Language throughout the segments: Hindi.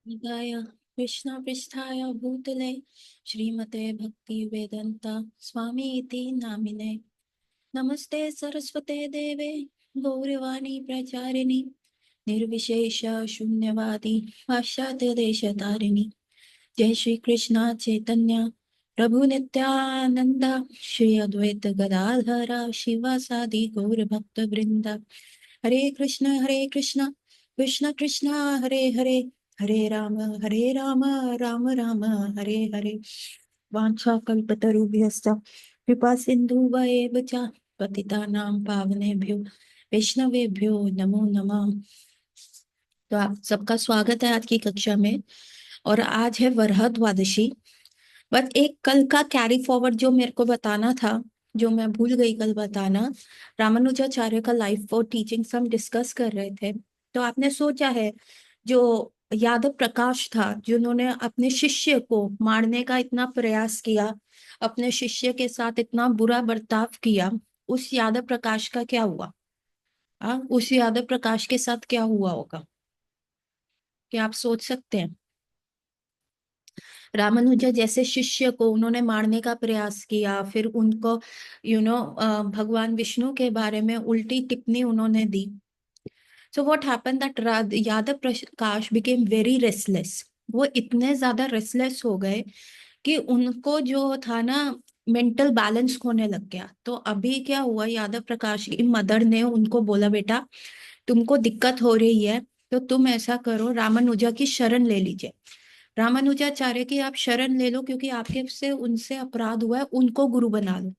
निताय कृष्ण पृष्ठाय भूतले श्रीमते भक्ति वेदांता स्वामी इति नामिने। नमस्ते सरस्वते देवे गौरवाणी प्रचारिणी निर्विशेष शून्यवादी पाश्चात्य देशतारिणी। जय श्री कृष्ण चैतन्य प्रभु नित्यानंद श्री अद्वैत गदाधरा शिवासादि गौर भक्त वृंदा। हरे कृष्ण कृष्ण कृष्ण हरे हरे हरे राम राम राम हरे हरे। वाञ्छा कल्पतरुभ्यश्च कृपा सिन्धुभ्येव च पतितानां पावनेभ्यो वैष्णवेभ्यो नमो नमः। तो आप सबका स्वागत है आज की कक्षा में। और आज है वरह द्वादशी। बट एक कल का कैरी फॉरवर्ड जो मेरे को बताना था, जो मैं भूल गई कल बताना, रामानुजाचार्य का लाइफ और टीचिंग्स हम डिस्कस कर रहे थे। तो आपने सोचा है जो यादव प्रकाश था जिन्होंने अपने शिष्य को मारने का इतना प्रयास किया, अपने शिष्य के साथ इतना बुरा बर्ताव किया, उस यादव प्रकाश का क्या हुआ? उस यादव प्रकाश के साथ क्या हुआ होगा? क्या आप सोच सकते हैं? रामानुजा जैसे शिष्य को उन्होंने मारने का प्रयास किया, फिर उनको भगवान विष्णु के बारे में उल्टी टिप्पणी उन्होंने दी। So what happened that Yadav Prakash became very restless. वो इतने ज्यादा रेस्टलेस हो गए कि उनको जो था ना, मेंटल बैलेंस खोने लग गया। तो अभी क्या हुआ, यादव प्रकाश की मदर ने उनको बोला, बेटा तुमको दिक्कत हो रही है तो तुम ऐसा करो, रामानुजा की शरण ले लीजिए। रामानुजाचार्य की आप शरण ले लो, क्योंकि आपके से उनसे अपराध हुआ है, उनको गुरु बना लो।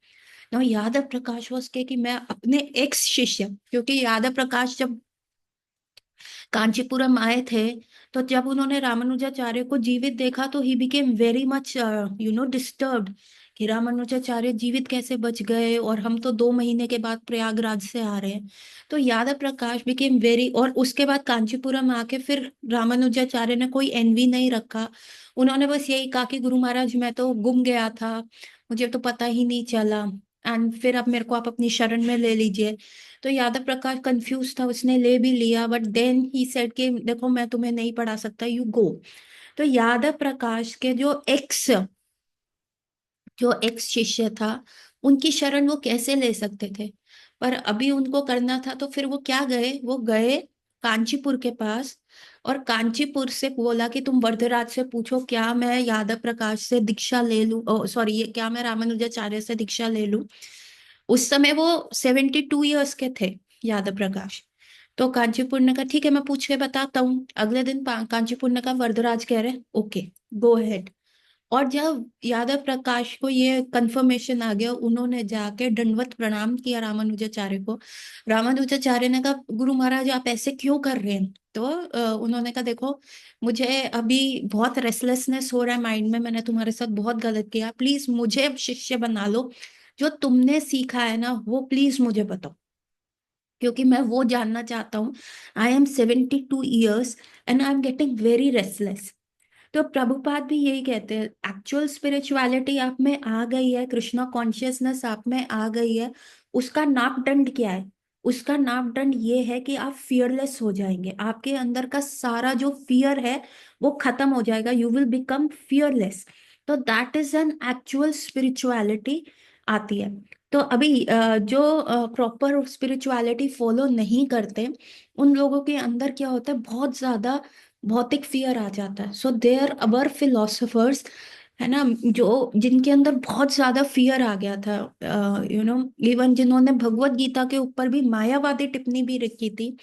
ना यादव प्रकाश was के कि मैं अपने एक्स शिष्य, क्योंकि यादव प्रकाश जब कांचीपुरम आए थे तो जब उन्होंने रामानुजाचार्य को जीवित देखा तो he became very much disturbed कि रामानुजाचार्य जीवित कैसे बच गए और हम तो 2 महीने के बाद प्रयागराज से आ रहे हैं। तो यादव प्रकाश बिकेम वेरी, और उसके बाद कांचीपुरम आके फिर रामानुजाचार्य ने कोई एनवी नहीं रखा। उन्होंने बस यही कहा कि गुरु महाराज मैं तो गुम गया था, मुझे तो पता ही नहीं चला, एंड फिर अब मेरे को आप अपनी शरण में ले लीजिए। तो यादव प्रकाश कंफ्यूज था, उसने ले भी लिया, बट देन ही सेड कि देखो मैं तुम्हें नहीं पढ़ा सकता, यू गो। तो यादव प्रकाश के जो एक्स शिष्य था, उनकी शरण वो कैसे ले सकते थे? पर अभी उनको करना था तो फिर वो गए कांचीपुर के पास, और कांचीपुर से बोला कि तुम वरदराज से पूछो क्या मैं यादव प्रकाश से दीक्षा ले लूं, सॉरी ये क्या मैं रामानुजाचार्य से दीक्षा ले लूं। उस समय वो 72 ईयर्स के थे, यादव प्रकाश। तो कांचीपुर ने कहा ठीक है मैं पूछ के बताता हूँ। अगले दिन कांचीपुर ने कहा वरदराज कह रहे ओके, गो अहेड। और जब यादव प्रकाश को ये कंफर्मेशन आ गया, उन्होंने जाके दंडवत प्रणाम किया रामानुजाचार्य को। रामानुजाचार्य ने कहा गुरु महाराज आप ऐसे क्यों कर रहे हैं? तो उन्होंने कहा देखो मुझे अभी बहुत रेस्टलेसनेस हो रहा है माइंड में, मैंने तुम्हारे साथ बहुत गलत किया, प्लीज मुझे अब शिष्य बना लो, जो तुमने सीखा है ना वो प्लीज मुझे बताओ, क्योंकि मैं वो जानना चाहता हूँ। I am 72 years and I am getting very restless. तो प्रभुपाद भी यही कहते हैं, एक्चुअल स्पिरिचुअलिटी आप में आ गई है, कृष्णा कॉन्शियसनेस आप में आ गई है, उसका नापदंड क्या है? उसका नापदंड ये है कि आप फियरलेस हो जाएंगे, आपके अंदर का सारा जो फियर है वो खत्म हो जाएगा, यू विल बिकम फियरलेस। तो that is an actual spirituality आती है। तो अभी जो प्रॉपर स्पिरिचुअलिटी फॉलो नहीं करते, उन लोगों के अंदर क्या होता है, बहुत ज्यादा भौतिक फियर आ जाता है। सो देयर अवर फिलोसफर्स है ना, जो जिनके अंदर बहुत ज्यादा फियर आ गया था, इवन जिन्होंने भगवत गीता के ऊपर भी मायावादी टिप्पणी भी रखी थी,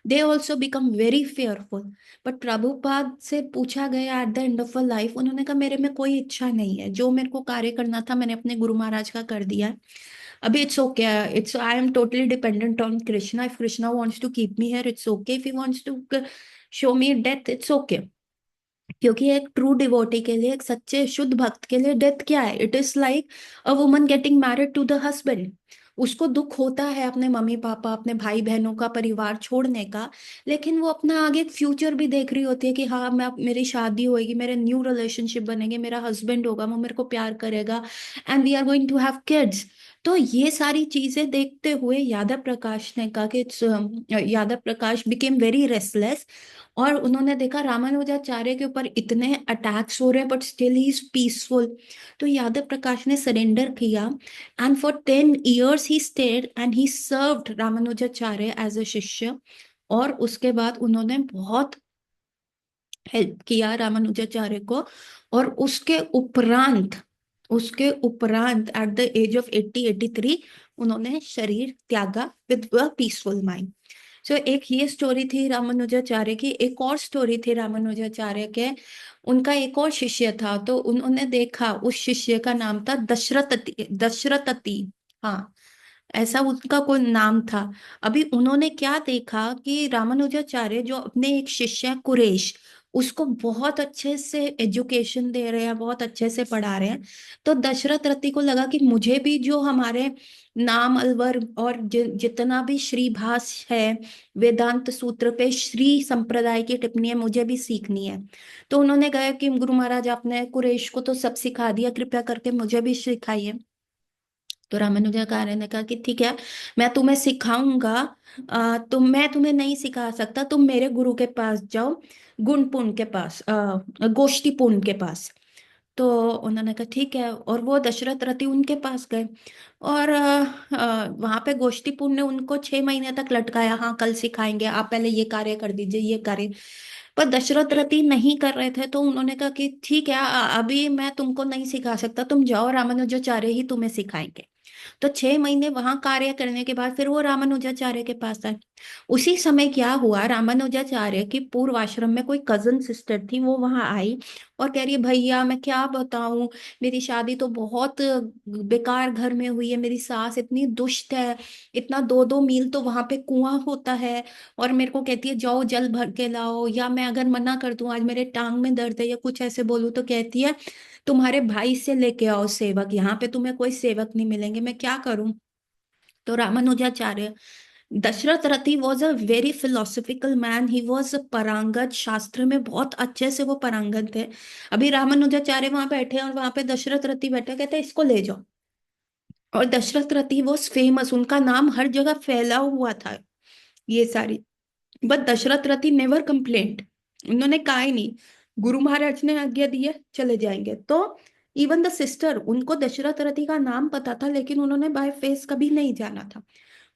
they also become very fearful. But Prabhupada से पूछा गया at the end of a life, उन्होंने कहा मेरे में कोई इच्छा नहीं है, जो मेरे को कार्य करना था मैंने अपने गुरु महाराज का कर दिया है। अभी it's okay, it's I am totally dependent on Krishna, if Krishna wants to keep me here it's okay, if he wants to show me death it's okay. क्योंकि एक ट्रू डिवोटी के लिए, एक सच्चे शुद्ध भक्त के लिए डेथ क्या है? It is like a woman getting married to the husband. उसको दुख होता है अपने मम्मी पापा, अपने भाई बहनों का, परिवार छोड़ने का, लेकिन वो अपना आगे फ्यूचर भी देख रही होती है कि हाँ मैं मेरी शादी होगी, मेरे न्यू रिलेशनशिप बनेंगे, मेरा हस्बैंड होगा, वो मेरे को प्यार करेगा, and we are going to have kids. तो ये सारी चीजें देखते हुए यादव प्रकाश ने कहा कि Yadav Prakash became very restless. और उन्होंने देखा रामानुजाचार्य के ऊपर इतने अटैक्स हो रहे हैं but still he is peaceful. तो यादव प्रकाश ने सरेंडर किया and for 10 years he stayed and he served Ramanujacharya as a shishya. और उसके बाद उन्होंने बहुत हेल्प किया रामानुजाचार्य को। और उसके उपरांत एट द एज ऑफ 83 उन्होंने शरीर त्यागा विद अ पीसफुल माइंड। सो एक ये स्टोरी थी रामानुजाचार्य की। एक और स्टोरी थी रामानुजाचार्य के। उनका एक और शिष्य था, तो उन्होंने देखा, उस शिष्य का नाम था दशरथति। दशरथति, हाँ, ऐसा उनका कोई नाम था। अभी उन्होंने क्या देखा कि रामानुजाचार्य जो अपने एक शिष्य है कुरेश, उसको बहुत अच्छे से एजुकेशन दे रहे हैं, बहुत अच्छे से पढ़ा रहे हैं। तो दशरथ रथी को लगा कि मुझे भी जो हमारे नाम अलवर और जितना भी श्री भाष है, वेदांत सूत्र पे श्री संप्रदाय की टिप्पणी है, मुझे भी सीखनी है। तो उन्होंने कहा कि गुरु महाराज आपने कुरेश को तो सब सिखा दिया, कृपया करके मुझे भी सिखाइए। तो रामानुजाचार्य ने कहा कि ठीक है, मैं तुम्हें सिखाऊंगा। मैं तुम्हें नहीं सिखा सकता, तुम मेरे गुरु के पास जाओ, गुणपुन के पास, गोष्ठीपुन के पास। तो उन्होंने कहा ठीक है, और वो दशरथ रथी उनके पास गए। और वहां पे गोष्ठीपुन ने उनको 6 महीने तक लटकाया, हाँ कल सिखाएंगे, आप पहले ये कार्य कर दीजिए, ये कार्य। पर दशरथ रथी नहीं कर रहे थे, तो उन्होंने कहा कि ठीक है, अभी मैं तुमको नहीं सिखा सकता, तुम जाओ, रामानुजाचार्य ही तुम्हें सिखाएंगे। तो 6 महीने वहां कार्य करने के बाद फिर वो रामानुजाचार्य के पास आए। उसी समय क्या हुआ, रामानुजाचार्य की पूर्व आश्रम में कोई कजन सिस्टर थी, वो वहां आई और कह रही है भैया मैं क्या बताऊं, मेरी शादी तो बहुत बेकार घर में हुई है, मेरी सास इतनी दुष्ट है, इतना 2-2 मील तो वहां पे कुआं होता है, और मेरे को कहती है जाओ जल भर के लाओ, या मैं अगर मना कर दूं आज मेरे टांग में दर्द है या कुछ ऐसे बोलूं तो कहती है तुम्हारे भाई से लेके आओ सेवक, यहाँ पे तुम्हें कोई सेवक नहीं मिलेंगे, मैं क्या करूं। तो रामानुजाचार्य, दशरथ रथी was a very philosophical man, he was पारंगत, शास्त्र में बहुत अच्छे से वो पारंगत थे। अभी रामानुजाचार्य वहां बैठे हैं और वहां पे दशरथ रथी बैठे, कहते हैं इसको ले जाओ। और दशरथ रथी वॉज फेमस, उनका नाम हर जगह फैला हुआ था, ये सारी। बट दशरथ रथी नेवर कंप्लेंट, उन्होंने कहा ही नहीं, गुरु महाराज ने आज्ञा दी है चले जाएंगे। तो इवन द सिस्टर, उनको दशरथ रथी का नाम पता था लेकिन उन्होंने बाय फेस कभी नहीं जाना था।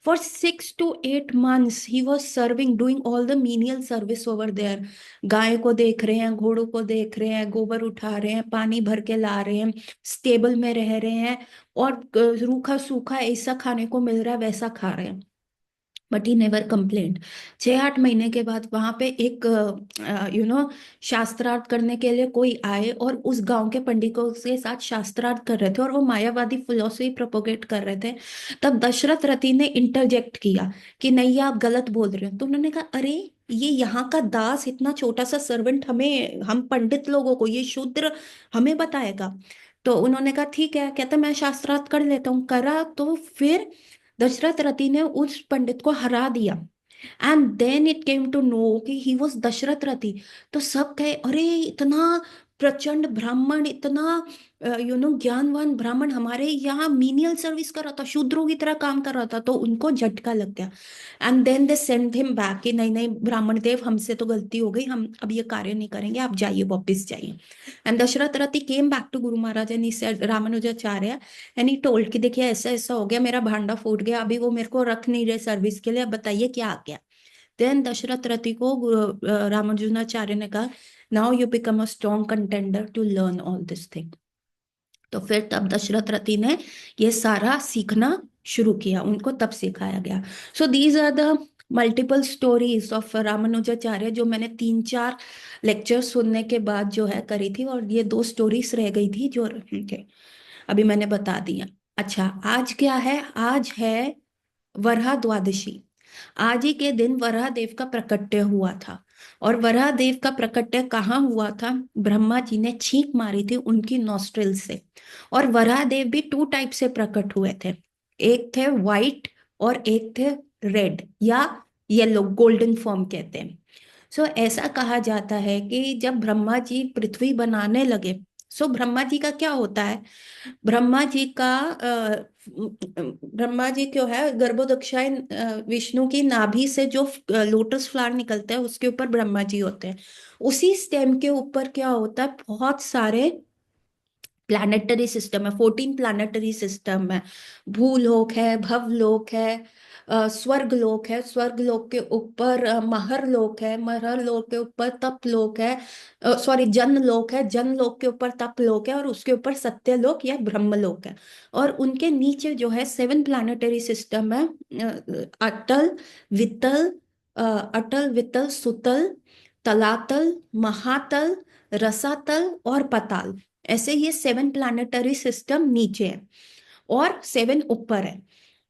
For 6 to 8 months he was serving, doing all the menial service over there. गाय को देख रहे हैं, घोड़ों को देख रहे हैं, गोबर उठा रहे हैं, पानी भर के ला रहे हैं, स्टेबल में रह रहे हैं, और रूखा सूखा ऐसा खाने को मिल रहा है वैसा खा रहे हैं। But he never complaint. 6-8 महीने के बाद वहां पे एक शास्त्रार्थ करने के लिए कोई आए और उस गांव के पंडितों के साथ शास्त्रार्थ कर रहे थे और वो मायावादी फिलोसफी प्रोपोगेट कर रहे थे। तब दशरथ रथी ने इंटरजेक्ट किया कि नहीं ये आप गलत बोल रहे हो। तो उन्होंने कहा अरे ये यहाँ का दास, इतना छोटा सा सर्वेंट, हमें, हम पंडित लोगों को, ये शूद्र हमें बताएगा। तो उन्होंने कहा ठीक है, कहता मैं शास्त्रार्थ कर लेता हूँ, करा। तो फिर दशरथ रथी ने उस पंडित को हरा दिया। And then it came to know कि ही वॉज दशरथ रथी। तो सब कहे अरे इतना प्रचंड ब्राह्मण, इतना ज्ञानवान ब्राह्मण हमारे यहाँ मीनियल सर्विस कर रहा था, शूद्रों की तरह काम कर रहा था। तो उनको झटका लग गया। And then they send him back कि नहीं नहीं ब्राह्मण देव, हमसे तो गलती हो गई, हम अब ये कार्य नहीं करेंगे, आप जाइए, वापिस जाइए। एंड दशरथ रथी केम back to Guru Maharaj and he said, Ramanujacharya, and he told कि देखिए ऐसा ऐसा हो गया, मेरा भांडा फूट गया, अभी वो मेरे को रख नहीं रहे सर्विस के लिए, अब बताइए क्या आ गया। देन दशरथ रथी को रामानुजाचार्य ने कहा now you become a strong contender to learn all this thing. तो फिर तब दशरथ रथी ने ये सारा सीखना शुरू किया, उनको तब सिखाया गया। So these are the multiple stories of Ramanujacharya, जो मैंने 3-4 लेक्चर सुनने के बाद जो है करी थी, और ये 2 स्टोरीज रह गई थी जो अभी मैंने बता दी है। अच्छा, आज क्या है, आज है वरहा द्वादशी। आज ही के दिन वराह देव का प्रकट्य हुआ था। और वराह देव का प्रकट्य कहाँ हुआ था, ब्रह्मा जी ने छींक मारी थी उनकी नॉस्ट्रिल से। और वराह देव भी 2 टाइप से प्रकट हुए थे, एक थे व्हाइट और एक थे रेड या येलो, गोल्डन फॉर्म कहते हैं। सो ऐसा कहा जाता है कि जब ब्रह्मा जी पृथ्वी बनाने लगे सो ब्रह्मा जी का क्या होता है, ब्रह्मा जी का ब्रह्मा जी क्यों है, गर्भोदक्षाय विष्णु की नाभि से जो लोटस फ्लावर निकलता है उसके ऊपर ब्रह्मा जी होते हैं। उसी स्टेम के ऊपर क्या होता है, बहुत सारे प्लैनेटरी सिस्टम है, 14 प्लैनेटरी सिस्टम है। भूलोक है, भवलोक है, स्वर्ग लोक है, स्वर्ग लोक के ऊपर महर लोक है, महर लोक के ऊपर तप लोक है, सॉरी जन लोक है, जन लोक के ऊपर तप लोक है, और उसके ऊपर सत्य लोक या ब्रह्म लोक है। और उनके नीचे जो है 7 प्लैनेटरी सिस्टम है, अटल, वितल, अटल वितल सुतल, तलातल, महातल, रसातल और पताल। ऐसे ये 7 प्लैनेटरी सिस्टम नीचे है और 7 ऊपर है।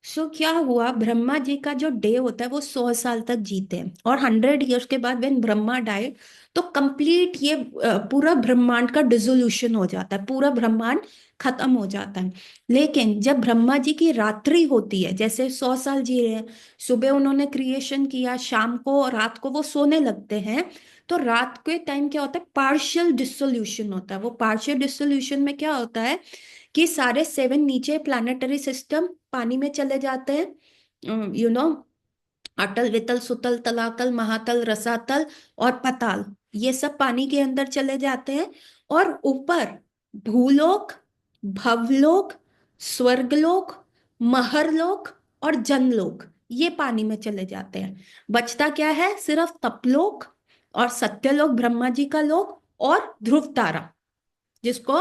सो क्या हुआ, ब्रह्मा जी का जो डे होता है वो 100 साल तक जीते हैं, और 100 ईयर्स के बाद व्हेन ब्रह्मा डाइड तो कंप्लीट ये पूरा ब्रह्मांड का डिसोल्यूशन हो जाता है, पूरा ब्रह्मांड खत्म हो जाता है। लेकिन जब ब्रह्मा जी की रात्रि होती है, जैसे 100 साल जी रहे हैं, सुबह उन्होंने क्रिएशन किया, शाम को और रात को वो सोने लगते हैं, तो रात के टाइम क्या होता है, पार्शियल डिसोल्यूशन होता है। वो पार्शियल डिसोल्यूशन में क्या होता है कि सारे 7 नीचे प्लैनेटरी सिस्टम पानी में चले जाते हैं, अटल वितल सुतल तलातल महातल रसातल और पताल, ये सब पानी के अंदर चले जाते हैं। और ऊपर भूलोक, भवलोक, स्वर्गलोक, महरलोक और जनलोक, ये पानी में चले जाते हैं। बचता क्या है, सिर्फ तपलोक और सत्यलोक ब्रह्मा जी का लोक, और ध्रुव तारा, जिसको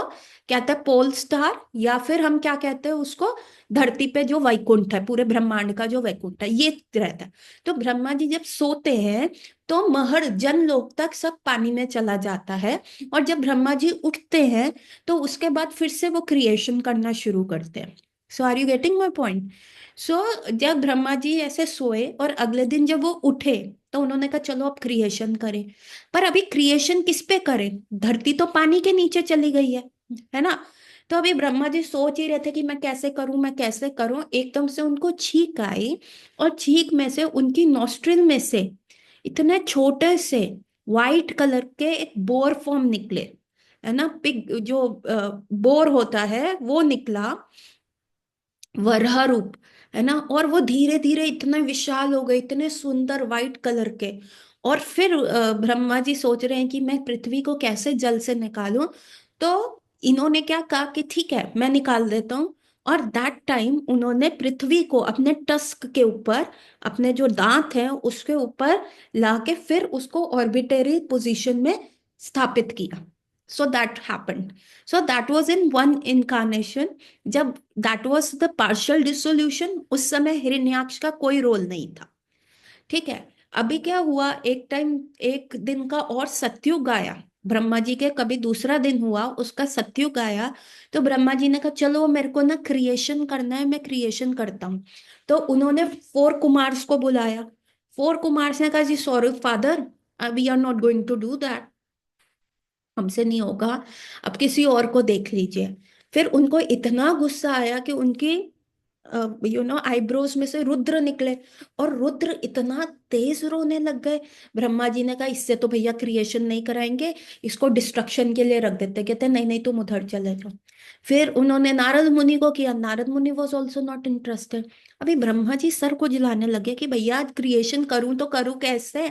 कहते हैं पोल स्टार, या फिर हम क्या कहते हैं उसको, धरती पे जो वैकुंठ है, पूरे ब्रह्मांड का जो वैकुंठ है, ये रहता है। तो ब्रह्मा जी जब सोते हैं तो महर जन लोक तक सब पानी में चला जाता है, और जब ब्रह्मा जी उठते हैं तो उसके बाद फिर से वो क्रिएशन करना शुरू करते हैं। So are you getting my point. So जब ब्रह्मा जी ऐसे सोए और अगले दिन जब वो उठे तो उन्होंने कहा चलो अब क्रिएशन करें। पर अभी क्रिएशन किस पे करें, धरती तो पानी के नीचे चली गई है ना। तो अभी ब्रह्मा जी सोच ही रहे थे कि मैं कैसे करूं, मैं कैसे करूं, एकदम से उनको छींक आई, और छींक में से उनकी नॉस्ट्रिल में से इतने छोटे से वाइट कलर के एक बोर फॉर्म निकले, है ना, पिग जो बोर होता है वो निकला, वराह रूप, है ना। और वो धीरे धीरे इतने विशाल हो गए, इतने सुंदर वाइट कलर के। और फिर ब्रह्मा जी सोच रहे हैं कि मैं पृथ्वी को कैसे जल से निकालूं। तो इन्होंने क्या कहा कि ठीक है मैं निकाल देता हूँ। और दैट टाइम उन्होंने पृथ्वी को अपने टस्क के ऊपर, अपने जो दांत हैं उसके ऊपर लाके फिर उसको ऑर्बिटरी पोजीशन में स्थापित किया। So that happened. So that was in one incarnation. जब that was the partial dissolution, उस समय हिरण्याक्ष का कोई रोल नहीं था। ठीक है। अभी क्या हुआ, एक टाइम, एक दिन का और सत्युग आया, ब्रह्मा जी के कभी दूसरा दिन हुआ उसका सत्युग आया। तो ब्रह्मा जी ने कहा चलो मेरे को ना क्रिएशन करना है, मैं क्रिएशन करता हूँ। तो उन्होंने 4 कुमार्स को बुलाया। 4 कुमार्स ने कहा जी sorry father, we are not going to do that, हमसे नहीं होगा, अब किसी और को देख लीजिए। फिर उनको इतना गुस्सा आया कि उनकी आईब्रोज में से रुद्र निकले, और रुद्र इतना तेज रोने लग गए। ब्रह्मा जी ने कहा इससे तो भैया क्रिएशन नहीं कराएंगे, इसको डिस्ट्रक्शन के लिए रख देते। कहते नहीं नहीं तुम उधर चले जाओ। फिर उन्होंने नारद मुनि को किया, नारद मुनि वॉज ऑल्सो नॉट इंटरेस्टेड। अभी ब्रह्मा जी सर को जिलाने लगे कि भैया क्रिएशन करूं तो करूं कैसे।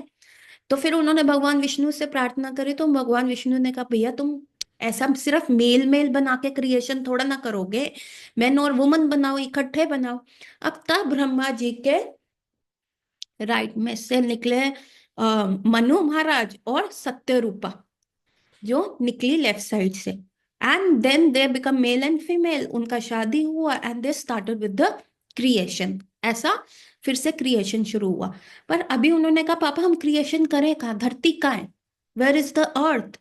तो फिर उन्होंने भगवान विष्णु से प्रार्थना करी, तो भगवान विष्णु ने कहा भैया तुम ऐसा सिर्फ मेल मेल बना के क्रिएशन थोड़ा ना करोगे, मैन और वुमन बनाओ, इकट्ठे बनाओ। अब तब ब्रह्मा जी के राइट में से निकले मनु महाराज और सत्यरूपा, जो निकली लेफ्ट साइड से। And then they become male and female, उनका शादी हुआ and they started with the creation. ऐसा फिर से क्रिएशन शुरू हुआ। पर अभी उन्होंने कहा पापा हम क्रिएशन करें कहाँ, धरती कहाँ है, वेयर इज द अर्थ।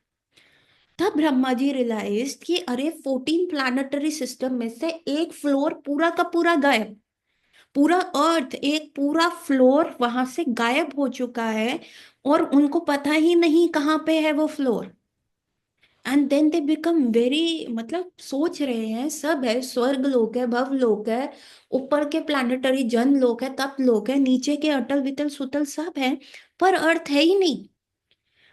तब ब्रह्मा जी रियलाइज कि अरे 14 प्लैनेटरी सिस्टम में से एक फ्लोर पूरा का पूरा गायब, पूरा अर्थ एक पूरा फ्लोर वहां से गायब हो चुका है, और उनको पता ही नहीं कहाँ पे है वो floor. And then they become very, मतलब सोच रहे हैं सब है, स्वर्ग लोक है, भव लोक है, ऊपर के प्लानिटरी जन लोक है, तप लोक है, नीचे के अटल वितल सुतल सब है, पर अर्थ है ही नहीं।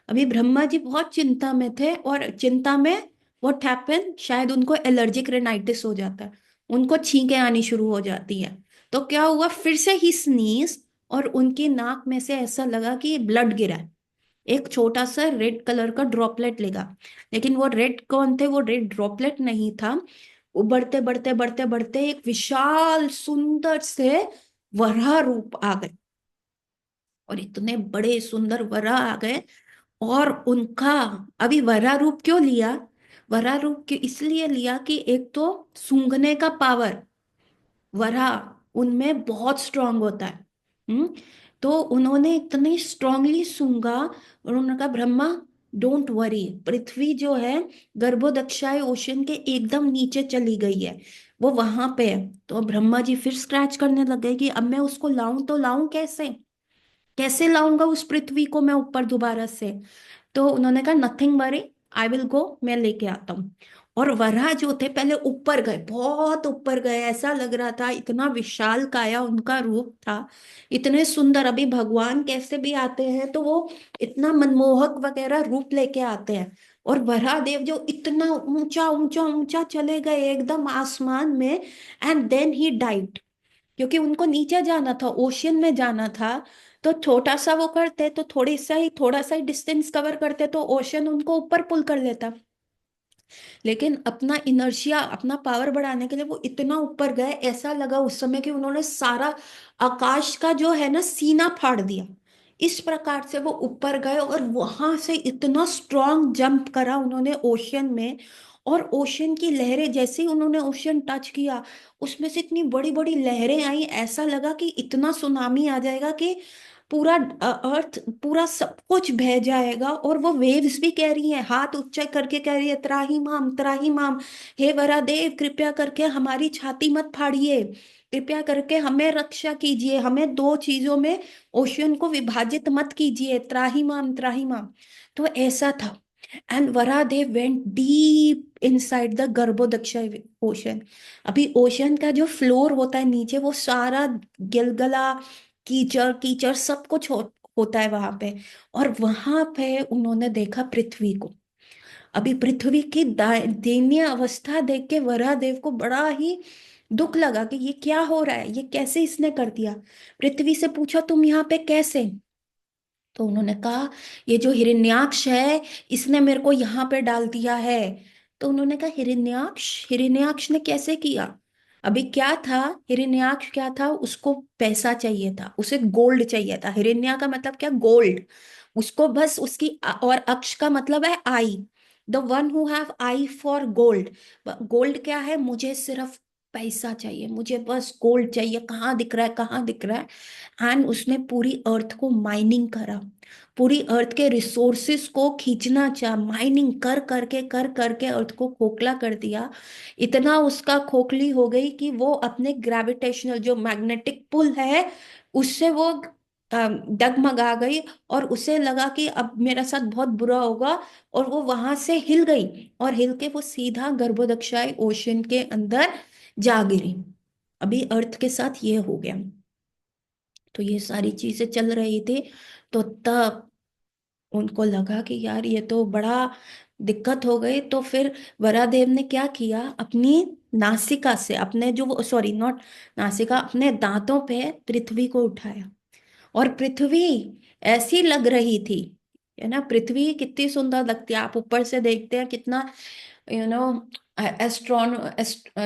अभी ब्रह्मा जी बहुत चिंता में थे, और चिंता में व्हाट हैपन, शायद उनको एलर्जिक रेनाइटिस हो जाता है, उनको छींकें आनी शुरू हो जाती है। तो क्या हुआ, फिर से ही स्नीज, और उनकी नाक में से ऐसा लगा कि ब्लड गिरा है, एक छोटा सा रेड कलर का ड्रॉपलेट लेगा। लेकिन वो रेड कौन थे, वो रेड ड्रॉपलेट नहीं था। वो बढ़ते बढ़ते बढ़ते बढ़ते एक विशाल सुंदर से वराह रूप आ गए, और इतने बड़े सुंदर वराह आ गए। और उनका, अभी वराह रूप क्यों लिया, वराह रूप क्यों इसलिए लिया कि एक तो सूंघने का पावर, वराह उनमें बहुत स्ट्रांग होता है। हम्म। तो उन्होंने इतनी स्ट्रांगली सूंघा, और उन्होंने कहा ब्रह्मा डोंट वरी, पृथ्वी जो है गर्भोदक्षाय ओशन के एकदम नीचे चली गई है, वो वहां पे है। तो ब्रह्मा जी फिर स्क्रैच करने लग गए कि अब मैं उसको लाऊं तो लाऊं कैसे, कैसे लाऊंगा उस पृथ्वी को मैं ऊपर दोबारा से। तो उन्होंने कहा nothing worry, I will go, मैं लेके आता हूँ। और वराह जो थे पहले ऊपर गए, बहुत ऊपर गए, ऐसा लग रहा था, इतना विशाल काया उनका रूप था, इतने सुंदर। अभी भगवान कैसे भी आते हैं तो वो इतना मनमोहक वगैरह रूप लेके आते हैं। और वराह देव जो इतना ऊंचा ऊंचा ऊंचा चले गए एकदम आसमान में, एंड देन ही डाइड, क्योंकि उनको नीचे जाना था, ओशियन में जाना था। तो छोटा सा वो करते तो थोड़ा सा ही डिस्टेंस कवर करते तो ओशियन उनको ऊपर पुल कर लेता। लेकिन अपना इनर्शिया, अपना पावर बढ़ाने के लिए वो इतना ऊपर गए, ऐसा लगा उस समय कि उन्होंने सारा आकाश का जो है ना सीना फाड़ दिया। इस प्रकार से वो ऊपर गए, और वहां से इतना स्ट्रांग जंप करा उन्होंने ओशियन में। और ओशियन की लहरें, जैसे ही उन्होंने ओशियन टच किया, उसमें से इतनी बड़ी बड़ी लहरें आई, ऐसा लगा कि इतना सुनामी आ जाएगा कि पूरा अर्थ, पूरा सब कुछ बह जाएगा। और वो वेव्स भी कह रही हैं, हाथ ऊंचा करके कह रही है त्राही माम, त्राही माम, हे वरादेव कृपया करके हमारी छाती मत फाड़िए, कृपया करके हमें रक्षा कीजिए, हमें दो चीजों में ओशियन को विभाजित मत कीजिए, त्राही माम, त्राही माम। तो ऐसा था। And Varadev went deep inside the Garbhodaksha ocean. अभी ओशन का जो फ्लोर होता है नीचे, वो सारा गिलगला, कीचड़ कीचड़ सब कुछ होता है वहां पे। और वहां पे उन्होंने देखा पृथ्वी को। अभी पृथ्वी की दयनीय अवस्था देख के वराहदेव को बड़ा ही दुख लगा कि ये क्या हो रहा है, ये कैसे इसने कर दिया। पृथ्वी से पूछा तुम यहाँ पे कैसे। तो उन्होंने कहा ये जो हिरण्याक्ष है, इसने मेरे को यहाँ पे डाल दिया है। तो उन्होंने कहा हिरण्याक्ष, हिरण्याक्ष ने कैसे किया। अभी क्या था, हिरण्याक्ष क्या था, उसको पैसा चाहिए था, उसे गोल्ड चाहिए था। हिरण्या का मतलब क्या, गोल्ड। उसको बस उसकी और अक्ष का मतलब है eye, the one who have eye for gold. Gold क्या है, मुझे सिर्फ पैसा चाहिए, मुझे बस गोल्ड चाहिए, कहाँ दिख रहा है, कहाँ दिख रहा है। एंड उसने पूरी अर्थ को माइनिंग करा, पूरी अर्थ के रिसोर्सेस को खींचना चाहा, माइनिंग कर करके कर करके अर्थ को खोखला कर दिया। इतना उसका खोखली हो गई कि वो अपने ग्रेविटेशनल जो मैग्नेटिक पुल है उससे वो डगमगा गई। और उसे लगा कि अब मेरा साथ बहुत बुरा होगा, और वो वहां से हिल गई, और हिल के वो सीधा गर्भोदक्षाय ओशन के अंदर जा गिरी। अभी अर्थ के साथ ये हो गया। तो ये सारी चीजें चल रही थी। तो तब उनको लगा कि यार ये तो बड़ा दिक्कत हो गई। तो फिर वरादेव ने क्या किया, अपनी नासिका से, अपने जो सॉरी नॉट नासिका, अपने दांतों पे पृथ्वी को उठाया। और पृथ्वी ऐसी लग रही थी, है ना, पृथ्वी कितनी सुंदर लगती है, आप ऊपर से देखते हैं कितना, यू नो, एस्ट्रोन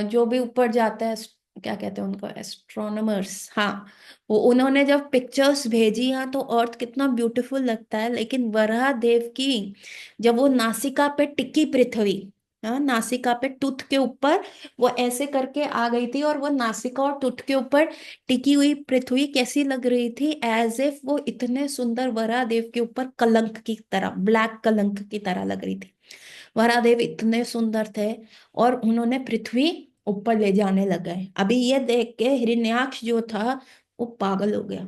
जो भी ऊपर जाता है, क्या कहते हैं उनको, एस्ट्रोनमर्स, हाँ, वो उन्होंने जब पिक्चर्स भेजी हैं तो अर्थ कितना ब्यूटीफुल लगता है। लेकिन वराह देव की जब वो नासिका पे टिकी पृथ्वी, हाँ, नासिका पे टूथ के ऊपर वो ऐसे करके आ गई थी, और वो नासिका और टूथ के ऊपर टिकी हुई पृथ्वी कैसी लग रही थी, एज इफ वो इतने सुंदर वराह देव के ऊपर कलंक की तरह, ब्लैक कलंक की तरह लग रही थी। वरादेव इतने सुंदर थे, और उन्होंने पृथ्वी ऊपर ले जाने लगे। अभी ये देख के हिरण्याक्ष जो था वो पागल हो गया।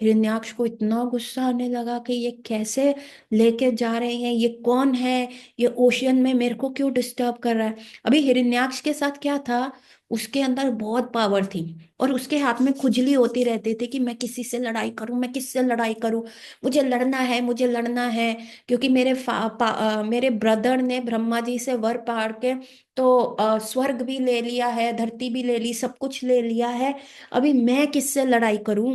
हिरण्याक्ष को इतना गुस्सा आने लगा कि ये कैसे लेके जा रहे हैं, ये कौन है, ये ओशियन में मेरे को क्यों डिस्टर्ब कर रहा है। अभी हिरण्याक्ष के साथ क्या था, उसके अंदर बहुत पावर थी, और उसके हाथ में खुजली होती रहती थी कि मैं किसी से लड़ाई करूं, मैं किससे लड़ाई करूं, मुझे लड़ना है, मुझे लड़ना है। क्योंकि मेरे ब्रदर ने ब्रह्मा जी से वर पाड़ के तो स्वर्ग भी ले लिया है, धरती भी ले ली, सब कुछ ले लिया है। अभी मैं किससे लड़ाई करूं,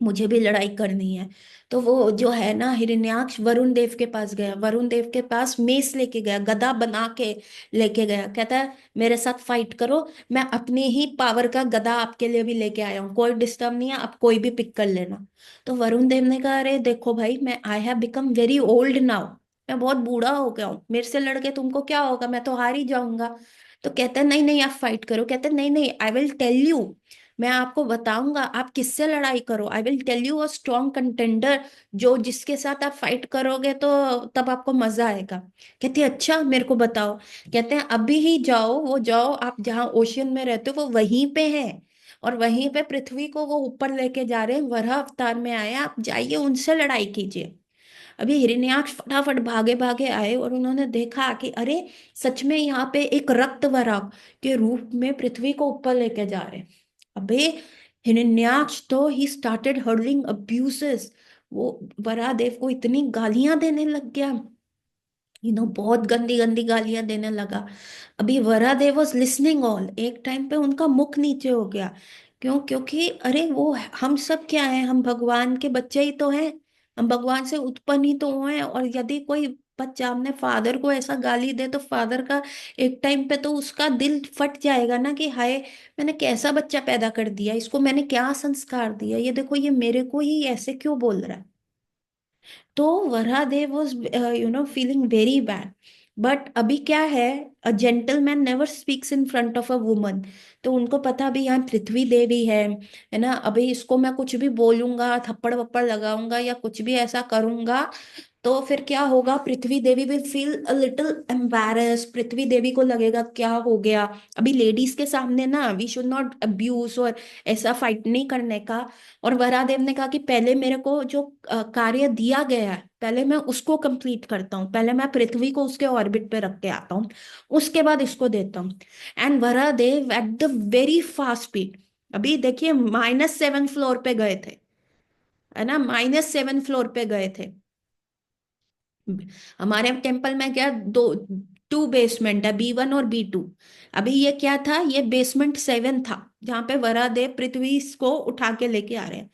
मुझे भी लड़ाई करनी है। तो वो जो है ना हिरण्याक्ष वरुण देव के पास गया, वरुण देव के पास मेस लेके गया, गदा बना के लेके गया, कहता है मेरे साथ फाइट करो, मैं अपने ही पावर का गदा आपके लिए भी लेके आया हूँ, कोई डिस्टर्ब नहीं है, आप कोई भी पिक कर लेना। तो वरुण देव ने कहा अरे देखो भाई, मैं I have become very old now, मैं बहुत बूढ़ा हो गया हूँ, मेरे से लड़के तुमको क्या होगा, मैं तो हार ही जाऊंगा। तो कहते हैं नहीं नहीं आप फाइट करो, कहते हैं नहीं नहीं आई विल टेल यू, मैं आपको बताऊंगा आप किससे लड़ाई करो, I will tell you a strong contender, जो जिसके साथ आप फाइट करोगे तो तब आपको मजा आएगा। कहते हैं अच्छा मेरे को बताओ। कहते हैं अभी ही जाओ, वो जाओ आप जहाँ ओशियन में रहते हो वो वहीं पे है, और वहीं पे पृथ्वी को वो ऊपर लेके जा रहे हैं, वराह अवतार में आए हैं, आप जाइए उनसे लड़ाई कीजिए। अभी हिरण्याक्ष फटाफट भागे भागे आए और उन्होंने देखा कि अरे सच में यहाँ पे एक रक्त वराह के रूप में पृथ्वी को ऊपर लेके जा रहे हैं। अबे हिरण्याक्ष तो ही स्टार्टेड हर्लिंग अब्यूजेस, वो वरादेव को इतनी गालियां देने लग गया, बहुत गंदी गंदी गालियां देने लगा। अभी वरादेव वॉज लिसनिंग ऑल, एक टाइम पे उनका मुख नीचे हो गया। क्यों? क्योंकि अरे वो हम सब क्या है, हम भगवान के बच्चे ही तो हैं, हम भगवान से उत्पन्न ही तो हुए हैं, और यदि कोई बच्चा अपने फादर को ऐसा गाली दे तो फादर का एक टाइम पे तो उसका दिल फट जाएगा ना कि हाय, मैंने कैसा बच्चा पैदा कर दिया, इसको मैंने क्या संस्कार दिया, ये देखो ये मेरे को ही ऐसे क्यों बोल रहा है। तो Varadev was feeling very bad. But अभी क्या है, a gentleman never speaks in front of a woman. तो उनको पता अभी यहाँ पृथ्वी देवी है ना, अभी इसको मैं कुछ भी बोलूंगा, थप्पड़ वप्पड़ लगाऊंगा या कुछ भी ऐसा करूंगा तो फिर क्या होगा, Prithvi Devi will feel a little embarrass, Prithvi Devi को लगेगा क्या हो गया। अभी लेडीज के सामने ना वी शुड नॉट अब्यूज और ऐसा फाइट नहीं करने का। और वरादेव ने कहा कि पहले मेरे को जो कार्य दिया गया है पहले मैं उसको कंप्लीट करता हूँ, पहले मैं पृथ्वी को उसके ऑर्बिट पे रख के आता हूँ, उसके बाद इसको देता हूँ। And Varadev at the very fast speed, अभी देखिए -7 फ्लोर पे गए थे, है ना, -7 फ्लोर पे गए थे। हमारे टेम्पल में क्या दो, टू बेसमेंट है, B1 और B2। अभी ये क्या था, ये बेसमेंट 7 था, जहाँ पे वरादेव पृथ्वी को उठा के लेके आ रहे हैं।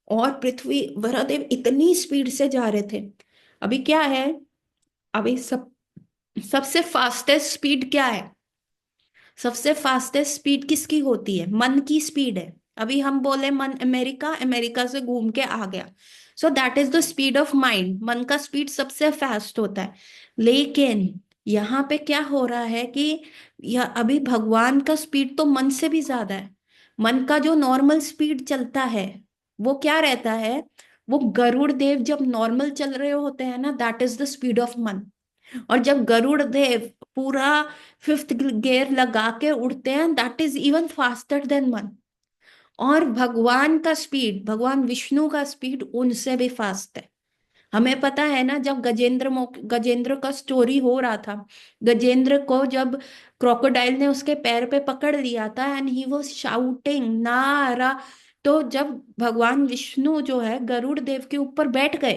और पृथ्वी वरादेव इतनी स्पीड से जा रहे थे। अभी क्या है, अभी सबसे फास्टेस्ट स्पीड क्या है, सबसे फास्टेस्ट स्पीड किसकी होती है, मन की स्पीड है। अभी हम बोले मन अमेरिका, अमेरिका से घूम के आ गया, सो that is the speed of mind, मन का स्पीड सबसे फास्ट होता है। लेकिन यहाँ पे क्या हो रहा है कि यह अभी भगवान का स्पीड तो मन से भी ज्यादा है। मन का जो नॉर्मल स्पीड चलता है वो क्या रहता है, वो गरुड़ देव जब नॉर्मल चल रहे होते हैं ना, that is the speed of मन। और जब गरुड़ देव पूरा फिफ्थ गियर लगा के उड़ते हैं, that is even faster than मन। और भगवान का स्पीड, भगवान विष्णु का स्पीड उनसे भी फास्ट है। हमें पता है ना, जब गजेंद्र का स्टोरी हो रहा था, गजेंद्र को जब क्रोकोडाइल ने उसके पैर पे पकड़ लिया था एंड ही वाज शाउटिंग नारा, तो जब भगवान विष्णु जो है गरुड़ देव के ऊपर बैठ गए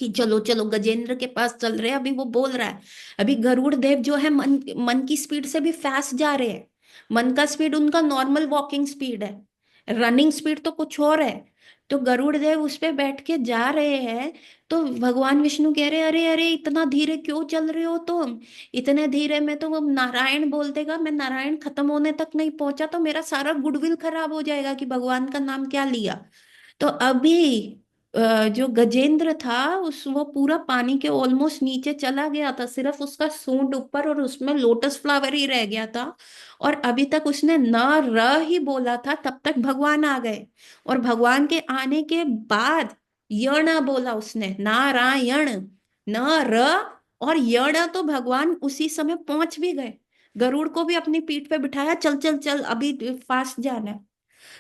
कि चलो चलो गजेंद्र के पास चल रहे हैं, अभी वो बोल रहा है, अभी गरुड़ देव जो है मन मन की स्पीड से भी फास्ट जा रहे हैं। मन का स्पीड उनका नॉर्मल वॉकिंग स्पीड है, रनिंग स्पीड तो कुछ और है। तो गरुड़ देव उस पे बैठ के जा रहे हैं, तो भगवान विष्णु कह रहे अरे अरे इतना धीरे क्यों चल रहे हो तुम, इतने धीरे में तो वो नारायण बोल देगा, मैं नारायण खत्म होने तक नहीं पहुंचा तो मेरा सारा गुडविल खराब हो जाएगा कि भगवान का नाम क्या लिया। तो अभी जो गजेंद्र था उस वो पूरा पानी के ऑलमोस्ट नीचे चला गया था, सिर्फ उसका सूंड ऊपर और उसमें लोटस फ्लावर ही रह गया था। और अभी तक उसने न र ही बोला था, तब तक भगवान आ गए। और भगवान के आने के बाद यण बोला उसने, नारायण, न र और यण, तो भगवान उसी समय पहुंच भी गए। गरुड़ को भी अपनी पीठ पे बिठाया, चल चल चल अभी फास्ट जाना है।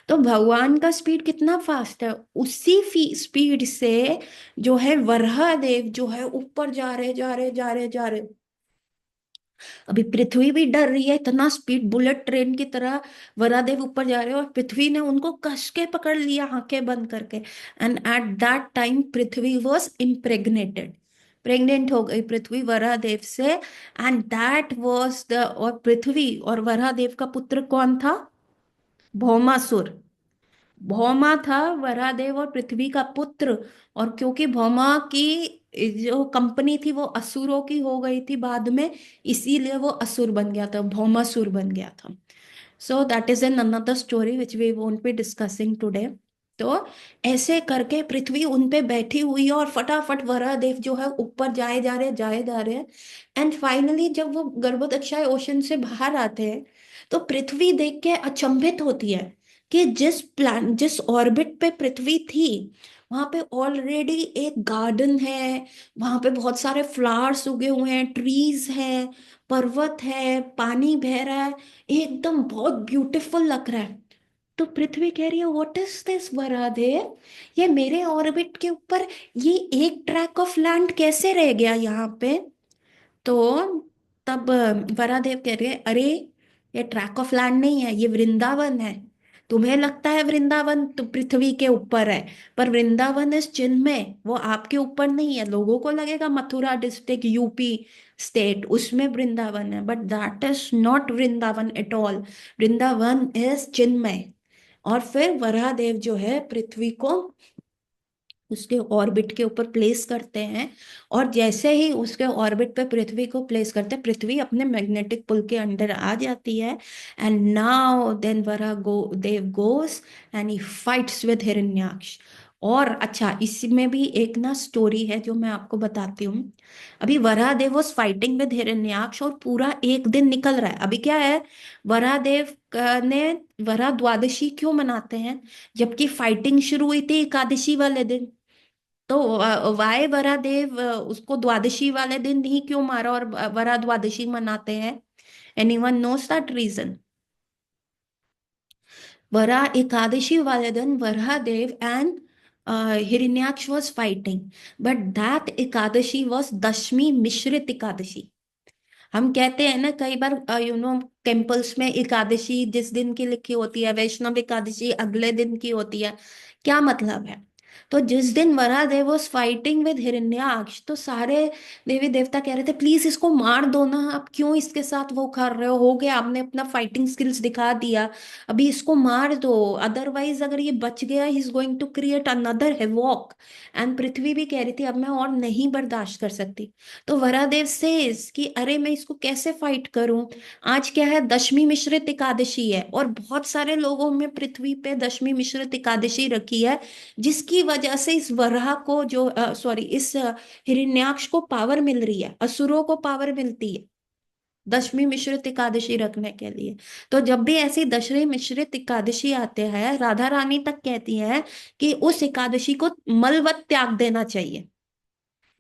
तो भगवान का स्पीड कितना फास्ट है, उसी स्पीड से जो है वराह देव जो है ऊपर जा रहे जा रहे जा रहे जा रहे। अभी पृथ्वी भी डर रही है, इतना स्पीड बुलेट ट्रेन की तरह वरादेव ऊपर जा रहे हो, और पृथ्वी ने उनको कस के पकड़ लिया आंखें बंद करके। And at that time Prithvi was impregnated, pregnant हो गई पृथ्वी वरादेव से। एंड दैट वॉज द, और पृथ्वी और वरादेव का पुत्र कौन था? भौमासुर। भौमा था वरादेव और पृथ्वी का पुत्र। और क्योंकि भौमा की जो कंपनी थी वो असुरों की हो गई थी बाद में, इसीलिए वो असुर बन गया था, भौमासुर बन गया था। So that is an another story which we won't be discussing today. तो ऐसे करके पृथ्वी उन पे बैठी हुई है और फटाफट वरादेव जो है ऊपर जाए जा रहे हैं। एंड फाइनली जब वो गर्भोदक्षाय ओशन से बाहर आते हैं, तो पृथ्वी देख के अचंभित होती है कि जिस ऑर्बिट पे पृथ्वी थी वहां पे ऑलरेडी एक गार्डन है, वहां पे बहुत सारे फ्लावर्स उगे हुए हैं, ट्रीज है, पर्वत है, पानी बह रहा है, एकदम बहुत ब्यूटीफुल लग रहा है। तो पृथ्वी कह रही है व्हाट इज दिस वरादेव, ये मेरे ऑर्बिट के ऊपर ये एक ट्रैक ऑफ लैंड कैसे रह गया यहाँ पे? तो तब वरादेव कह रहे हैं अरे ये ट्रैक ऑफ लैंड नहीं है, ये वृंदावन है। तुम्हें लगता है वृंदावन तो पृथ्वी के ऊपर है, पर वृंदावन इस चिन्ह में वो आपके ऊपर नहीं है। लोगों को लगेगा मथुरा डिस्ट्रिक्ट यूपी स्टेट उसमें वृंदावन है, but that is not Vrindavan at all. Vrindavan is चिन्मय। और फिर वरादेव जो है पृथ्वी को उसके ऑर्बिट के ऊपर प्लेस करते हैं। और जैसे ही उसके ऑर्बिट पे पृथ्वी को प्लेस करते हैं, पृथ्वी अपने मैग्नेटिक पुल के अंडर आ जाती है। And now then Vara go Dev goes and he fights with Hiranyaksha. और अच्छा, इसमें भी एक ना स्टोरी है जो मैं आपको बताती हूँ। अभी वरादेव वाज फाइटिंग विद हिरण्याक्ष और पूरा एक दिन निकल रहा है। अभी क्या है, वरादेव ने वरा द्वादशी क्यों मनाते हैं, जबकि फाइटिंग शुरू हुई थी एकादशी वाले दिन। तो वाय वरादेव उसको द्वादशी वाले दिन ही क्यों मारा और वरा द्वादशी मनाते हैं? Anyone knows that reason? Vara Ekadashi वाले दिन Varadev and Hiranyaksha was fighting, but that Ekadashi was Dashami मिश्रित एकादशी। हम कहते हैं ना कई बार टेम्पल्स में एकादशी जिस दिन की लिखी होती है, वैष्णव एकादशी अगले दिन की होती है। क्या मतलब है? तो जिस दिन वरादेव वाज फाइटिंग विद हिरण्याक्ष, तो सारे देवी देवता कह रहे थे प्लीज इसको मार दो ना, आप क्यों इसके साथ वो कर रहे हो गया, आपने अपना फाइटिंग स्किल्स दिखा दिया, अभी इसको मार दो, अदरवाइज अगर ये बच गया he is going to create another havoc. And Prithvi भी कह रही थी अब मैं और नहीं बर्दाश्त कर सकती। तो वरादेव सेज कि अरे मैं इसको कैसे फाइट करूं, आज क्या है दशमी मिश्रित एकादशी है, और बहुत सारे लोगों में पृथ्वी पे दशमी मिश्रित एकादशी रखी है, जिसकी वजह से इस वराह को जो सॉरी इस हिरण्याक्ष को पावर मिल रही है, असुरों को पावर मिलती है दशमी मिश्रित एकादशी रखने के लिए। तो जब भी ऐसी दशमी मिश्रित एकादशी आते हैं, राधा रानी तक कहती हैं कि उस एकादशी को मलवत त्याग देना चाहिए,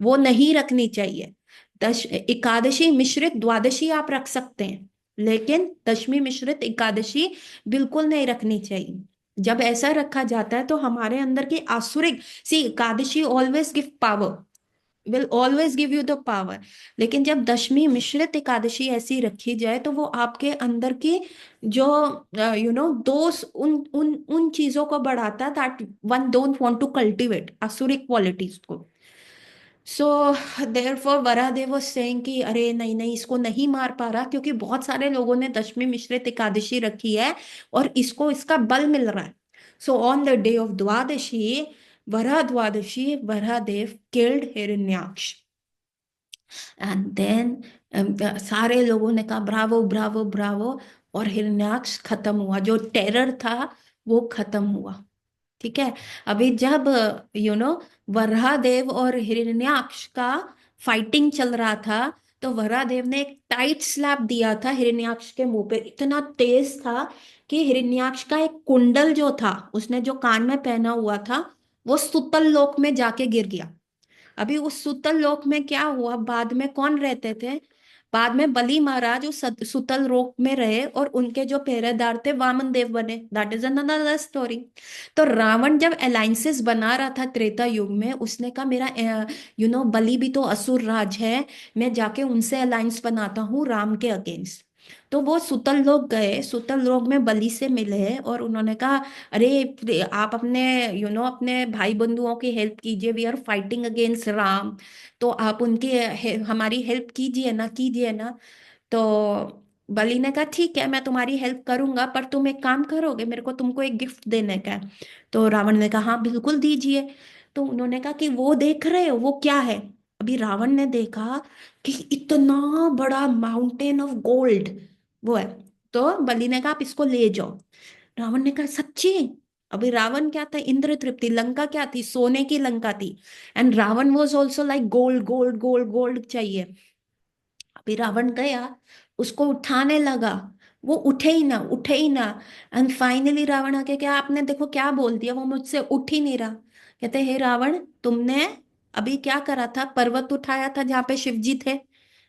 वो नहीं रखनी चाहिए। दश एकादशी मिश्रित द्वादशी आप रख सकते हैं, लेकिन दशमी मिश्रित एकादशी बिल्कुल नहीं रखनी चाहिए। जब ऐसा रखा जाता है तो हमारे अंदर की आसुरिक, see Ekadashi always give power, will always give you the power. लेकिन जब दशमी मिश्रित एकादशी ऐसी रखी जाए तो वो आपके अंदर की जो दोष, उन उन उन चीजों को बढ़ाता है that one don't want to cultivate, आसुरिक क्वालिटीज को। So therefore Varadev was saying कि अरे नहीं नहीं इसको नहीं मार पा रहा, क्योंकि बहुत सारे लोगों ने दशमी मिश्रित एकादशी रखी है और इसको इसका बल मिल रहा है। So on the day of Dwadashi, Vara Dwadashi, Varadev killed Hiranyaksha. And then सारे लोगों ने कहा ब्रावो ब्रावो ब्रावो, और हिरण्याक्ष खत्म हुआ, जो टेरर था वो खत्म हुआ। ठीक है। अभी जब वराहदेव और हिरण्याक्ष का फाइटिंग चल रहा था, तो वराहदेव ने एक टाइट स्लैप दिया था हिरण्याक्ष के मुंह पे, इतना तेज था कि हिरण्याक्ष का एक कुंडल जो था उसने जो कान में पहना हुआ था वो सुतल लोक में जाके गिर गया। अभी उस सुतल लोक में क्या हुआ, बाद में कौन रहते थे? बाद में बलि महाराज उस सुतल लोक में रहे और उनके जो पहरेदार थे वामन देव बने। That is another story. तो रावण जब अलायंसेस बना रहा था त्रेता युग में, उसने कहा मेरा बलि भी तो असुर राज है, मैं जाके उनसे अलायंस बनाता हूँ राम के अगेंस्ट। तो वो सुतल लोग गए, सुतल लोग में बलि से मिले और उन्होंने कहा अरे आप अपने अपने भाई बंधुओं की हेल्प कीजिए, we are fighting against Ram, तो आप उनकी हमारी हेल्प कीजिए ना, कीजिए ना। तो बलि ने कहा ठीक है मैं तुम्हारी हेल्प करूंगा, पर तुम एक काम करोगे, मेरे को तुमको एक गिफ्ट देने का है। तो रावण ने कहा हाँ बिल्कुल दीजिए। तो उन्होंने कहा कि वो देख रहे हो वो क्या है। अभी रावण ने देखा कि इतना बड़ा माउंटेन ऑफ गोल्ड वो है। तो बलि ने कहा आप इसको ले जाओ। रावण ने कहा सच्ची। अभी रावण क्या था, इंद्र तृप्ति, लंका क्या थी, सोने की लंका थी। And Ravan was also like gold gold gold gold चाहिए। अभी रावण गया, उसको उठाने लगा, वो उठे ही ना, उठे ही ना। एंड फाइनली रावण आके क्या, आपने देखो क्या बोल दिया, वो मुझसे उठ ही नहीं रहा। कहते हे रावण, तुमने अभी क्या करा था, पर्वत उठाया था जहाँ पे शिव जी थे,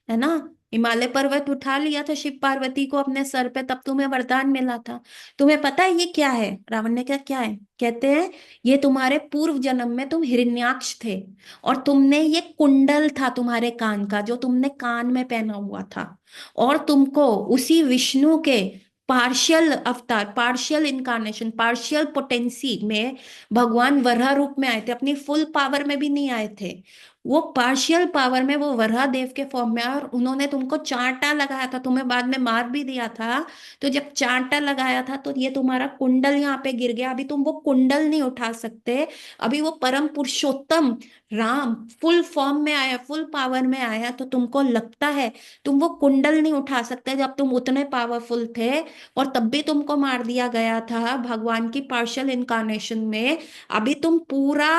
है ना, हिमालय पर्वत उठा लिया था शिव पार्वती को अपने सर पे, तब तुम्हें वरदान मिला था। तुम्हें पता है ये क्या है। रावण ने कहा क्या है। कहते हैं ये तुम्हारे पूर्व जन्म में तुम हिरण्याक्ष थे, और तुमने ये कुंडल था तुम्हारे कान का जो तुमने कान में पहना हुआ था, और तुमको उसी विष्णु के पार्शियल अवतार, पार्शियल इनकारनेशन, पार्शियल पोटेंसी में भगवान वराह रूप में आए थे, अपनी फुल पावर में भी नहीं आए थे। वो पार्शियल पावर में वो वराह देव के फॉर्म में आए, और उन्होंने तुमको चांटा लगाया था, तुम्हें बाद में मार भी दिया था। तो जब चांटा लगाया था तो ये तुम्हारा कुंडल यहाँ पे गिर गया, अभी तुम वो कुंडल नहीं उठा सकते। अभी वो परम पुरुषोत्तम राम फुल फॉर्म में आया, फुल पावर में आया, तो तुमको लगता है तुम वो कुंडल नहीं उठा सकते जब तुम उतने पावरफुल थे, और तब भी तुमको मार दिया गया था भगवान की पार्शियल इनकारनेशन में। अभी तुम पूरा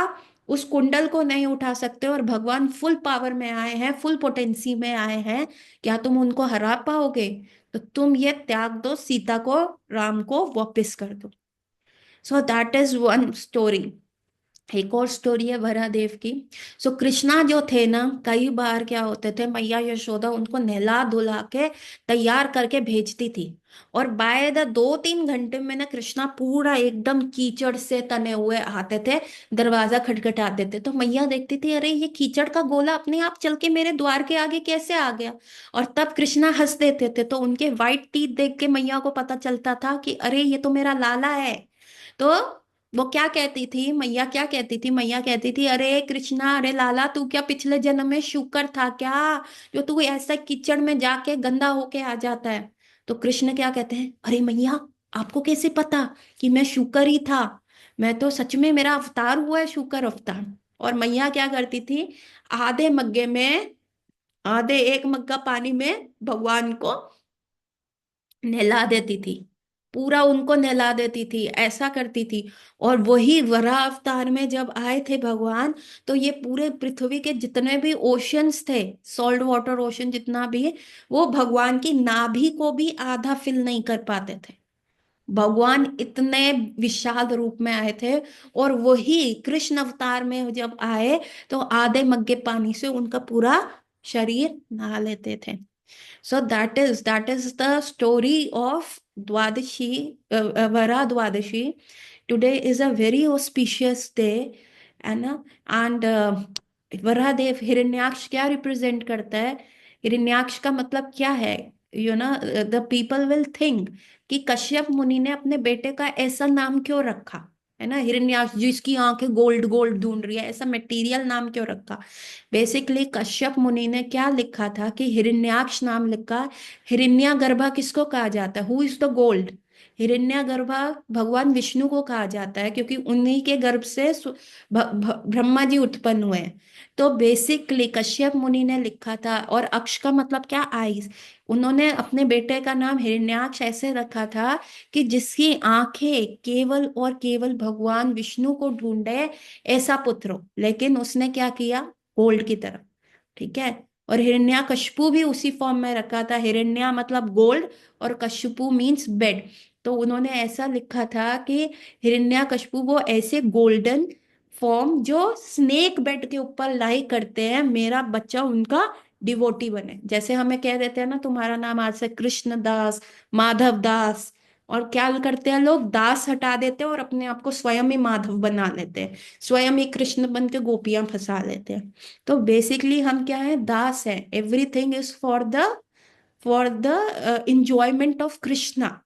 उस कुंडल को नहीं उठा सकते, और भगवान फुल पावर में आए हैं, फुल पोटेंसी में आए हैं, क्या तुम उनको हरा पाओगे। तो तुम ये त्याग दो, सीता को, राम को वापस कर दो। सो दैट इज वन स्टोरी। एक और स्टोरी है वरादेव की। सो कृष्णा जो थे ना, कई बार क्या होते थे, मैया यशोदा उनको नहला धुला के तैयार करके भेजती थी, और बाय द 2-3 घंटे में ना कृष्णा पूरा एकदम कीचड़ से तने हुए आते थे, दरवाजा खटखटाते थे। तो मैया देखती थी अरे ये कीचड़ का गोला अपने आप चल के मेरे द्वार के आगे कैसे आ गया। और तब कृष्णा हंस देते थे, तो उनके वाइट टीथ देख के मैया को पता चलता था कि अरे ये तो मेरा लाला है। तो वो क्या कहती थी मैया, क्या कहती थी मैया, कहती थी अरे कृष्णा, अरे लाला, तू क्या पिछले जन्म में शुकर था क्या, जो तू ऐसा कीचड़ में जाके गंदा होके आ जाता है। तो कृष्ण क्या कहते हैं, अरे मैया आपको कैसे पता कि मैं शुकर ही था, मैं तो सच में, मेरा अवतार हुआ है शुकर अवतार। और मैया क्या करती थी, आधे मग्गे में, आधे एक मग्गा पानी में भगवान को नहला देती थी, पूरा उनको नहला देती थी, ऐसा करती थी। और वही वराह अवतार में जब आए थे भगवान, तो ये पूरे पृथ्वी के जितने भी ओशंस थे, सॉल्ट वाटर ओशन जितना भी, वो भगवान की नाभि को भी आधा फिल नहीं कर पाते थे। भगवान इतने विशाल रूप में आए थे। और वही कृष्ण अवतार में जब आए, तो आधे मग्गे पानी से उनका पूरा शरीर नहा लेते थे। So that is the story of Dwadashi, Vara Dwadashi. Today is a very auspicious day, है ना। एंड वरादेव हिरण्याक्ष क्या रिप्रेजेंट करता है, हिरण्याक्ष का मतलब क्या है, द पीपल विल थिंक कि कश्यप मुनि ने अपने बेटे का ऐसा नाम क्यों रखा, है ना, हिरण्याक्ष जिसकी आंखें गोल्ड गोल्ड ढूंढ रही है, ऐसा मटेरियल नाम क्यों रखा। बेसिकली कश्यप मुनि ने क्या लिखा था कि हिरण्याक्ष नाम लिखा। हिरण्यगर्भा किसको कहा जाता है, हु इज द गोल्ड। हिरण्यगर्भा भगवान विष्णु को कहा जाता है, क्योंकि उन्हीं के गर्भ से ब्रह्मा जी उत्पन्न हुए हैं। तो बेसिकली कश्यप मुनि ने लिखा था, और अक्ष का मतलब क्या, आईज। उन्होंने अपने बेटे का नाम हिरण्याक्ष ऐसे रखा था कि जिसकी आंखें केवल और केवल भगवान विष्णु को ढूंढे, ऐसा पुत्र हो। लेकिन उसने क्या किया, गोल्ड की तरफ, ठीक है। और हिरण्यकशिपु भी उसी फॉर्म में रखा था, हिरण्या मतलब गोल्ड, और कशिपु मीन्स बेड। तो उन्होंने ऐसा लिखा था कि हिरण्यकशिपु वो ऐसे गोल्डन फॉर्म जो स्नेक बेड के ऊपर लाई करते हैं, मेरा बच्चा उनका डिवोटी बने। जैसे हमें कह देते हैं ना, तुम्हारा नाम आज से कृष्ण दास, माधव दास, और क्या करते हैं लोग, दास हटा देते हैं और अपने आप को स्वयं ही माधव बना लेते हैं, स्वयं ही कृष्ण बन के गोपियां फंसा लेते हैं। तो बेसिकली हम क्या है, दास है। Everything is for the enjoyment of Krishna.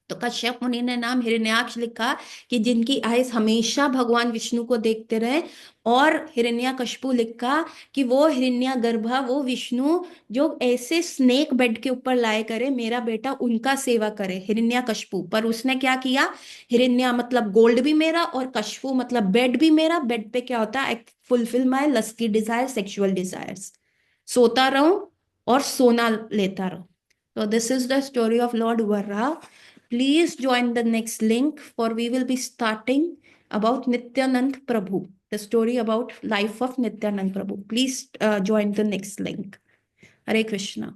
तो कश्यप मुनि ने नाम हिरण्याक्ष लिखा कि जिनकी आइज हमेशा भगवान विष्णु को देखते रहे, और हिरण्यकशिपु लिखा कि वो हिरण्यगर्भा, वो विष्णु जो ऐसे स्नेक बेड के ऊपर लाए करे, मेरा बेटा उनका सेवा करे, हिरण्यकशिपु। पर उसने क्या किया, हिरण्य मतलब गोल्ड भी मेरा, और कशपु मतलब बेड भी मेरा। बेड पे क्या होता है, I fulfil my lusty desire, sexual desires, सोता रहूं और सोना लेता रहूं। So this is the story of Lord Varra. Please join the next link, for we will be starting about Nityanand Prabhu, the story about life of Nityanand Prabhu. Please join the next link. Hare Krishna.